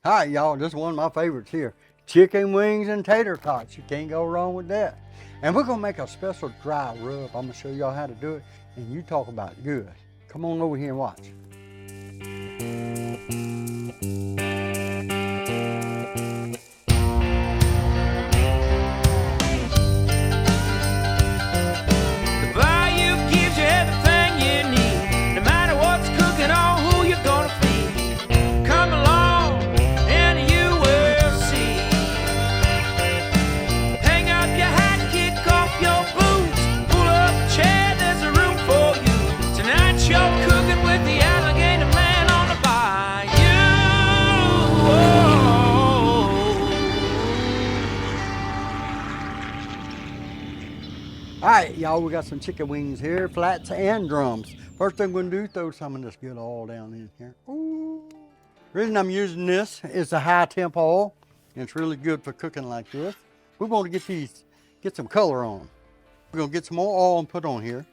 All right, y'all, this is one of my favorites here. Chicken wings and tater tots. You can't go wrong with that. And we're gonna make a special dry rub. I'm gonna show y'all how to do it, and you talk about good. Come on over here and watch. All right, y'all, we got some chicken wings here, flats and drums. First thing we're gonna do, throw some of this good oil down in here. Ooh. The reason I'm using this is a high temp oil, and it's really good for cooking like this. We want to get some color on them. We're gonna get some more oil and put on here,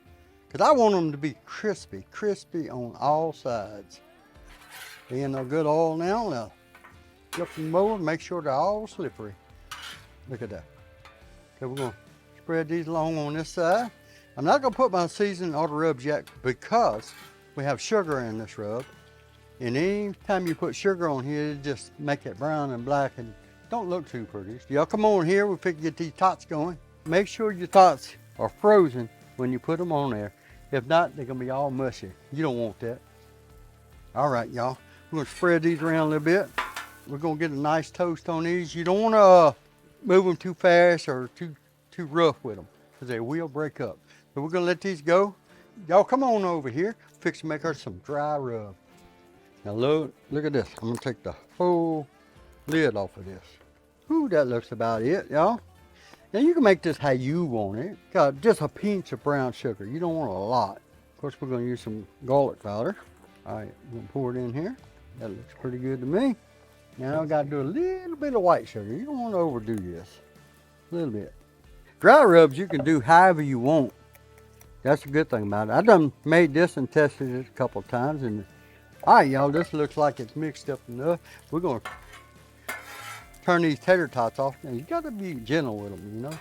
because I want them to be crispy on all sides. They in a good oil now flip them over, make sure they're all slippery. Look at that. Okay, we're gonna spread these along on this side. I'm not gonna put my seasoning on the rubs yet because we have sugar in this rub. And any time you put sugar on here, it just make it brown and black and don't look too pretty. So y'all come on here, we'll get these tots going. Make sure your tots are frozen when you put them on there. If not, they're gonna be all mushy. You don't want that. All right, y'all, we're gonna spread these around a little bit. We're gonna get a nice toast on these. You don't wanna move them too fast or too rough with them, because they will break up. So we're gonna let these go. Y'all come on over here, fix to make her some dry rub. Now look at this. I'm gonna take the whole lid off of this. Ooh, that looks about it, y'all. Now you can make this how you want it. Got just a pinch of brown sugar. You don't want a lot. Of course, we're gonna use some garlic powder. All right, I'm gonna pour it in here. That looks pretty good to me. Now I gotta do a little bit of white sugar. You don't want to overdo this. A little bit. Dry rubs you can do however you want. That's a good thing about it. I done made this and tested it a couple of times, and all right, y'all, this looks like it's mixed up enough. We're gonna turn these tater tots off. Now you gotta be gentle with them, you know.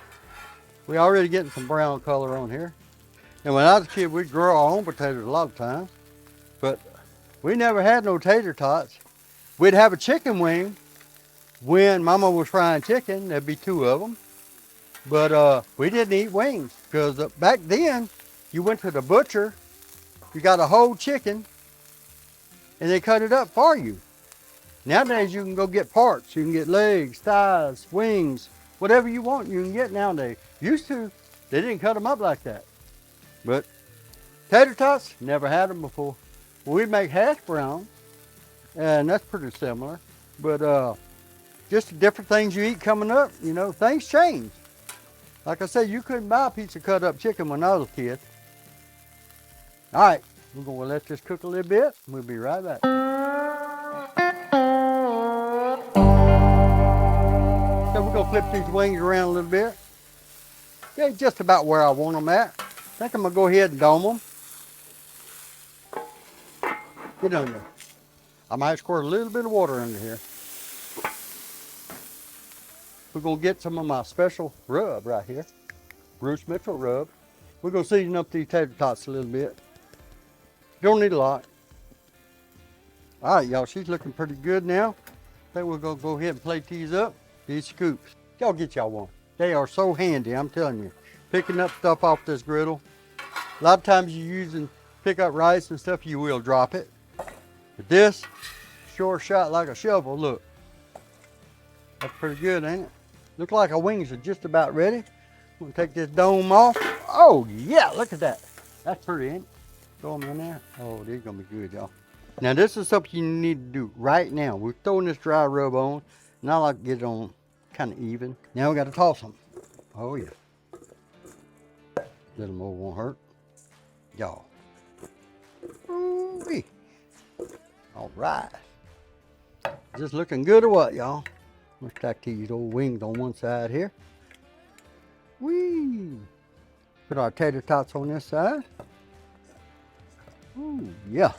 We already getting some brown color on here. And when I was a kid, we'd grow our own potatoes a lot of times, but we never had no tater tots. We'd have a chicken wing when Mama was frying chicken. There'd be two of them. But we didn't eat wings, because back then you went to the butcher, you got a whole chicken, and they cut it up for you. Nowadays you can go get parts. You can get legs, thighs, wings, whatever you want you can get nowadays. Used to, they didn't cut them up like that. But tater tots, never had them before. We make hash browns, and that's pretty similar. But just the different things you eat coming up, you know, things change. Like I said, you couldn't buy a piece of cut up chicken when I was a kid. All right, we're gonna let this cook a little bit. We'll be right back. So we're gonna flip these wings around a little bit. Okay, just about where I want them at. I think I'm gonna go ahead and dome them. Get under. I might squirt a little bit of water under here. We're gonna get some of my special rub right here. Bruce Mitchell rub. We're gonna season up these tater tots a little bit. Don't need a lot. All right, y'all, she's looking pretty good now. I think we're gonna go ahead and plate these up. These scoops. Y'all get y'all one. They are so handy, I'm telling you. Picking up stuff off this griddle. A lot of times you pick up rice and stuff, you will drop it. But this, sure shot like a shovel, look. That's pretty good, ain't it? Look like our wings are just about ready. I'm gonna take this dome off. Oh yeah, look at that. That's pretty, ain't it? Throw them in there. Oh, they're gonna be good, y'all. Now this is something you need to do right now. We're throwing this dry rub on, and I like to get it on kind of even. Now we gotta toss them. Oh yeah. A little more won't hurt. Y'all. Ooh-wee. All right. Is this looking good or what, y'all? Let's stack these old wings on one side here. Whee! Put our tater tots on this side. Ooh, yeah.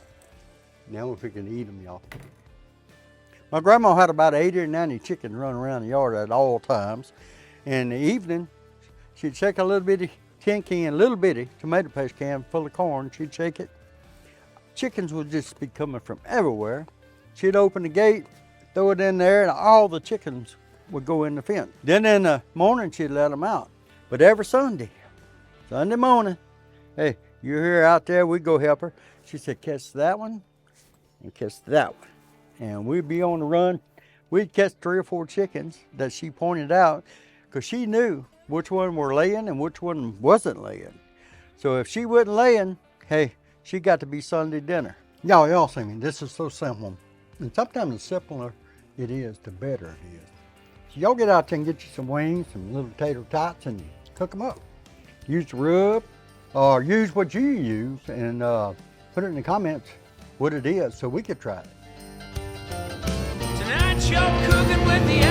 Now if we can eat them, y'all. My grandma had about 80 or 90 chickens running around the yard at all times. In the evening, she'd shake a little bitty tin can, little bitty tomato paste can full of corn. She'd shake it. Chickens would just be coming from everywhere. She'd open the gate, throw it in there, and all the chickens would go in the fence. Then in the morning, she'd let them out. But every Sunday morning, hey, you're here out there, we'd go help her. She said, catch that one and catch that one. And we'd be on the run. We'd catch 3 or 4 chickens that she pointed out because she knew which one were laying and which one wasn't laying. So if she wasn't laying, hey, she got to be Sunday dinner. Y'all see me, this is so simple. And sometimes the simpler it is, the better it is. So y'all get out there and get you some wings, some little tater tots, and cook them up. Use the rub, or use what you use, and put it in the comments what it is so we could try it. Tonight you're cooking with the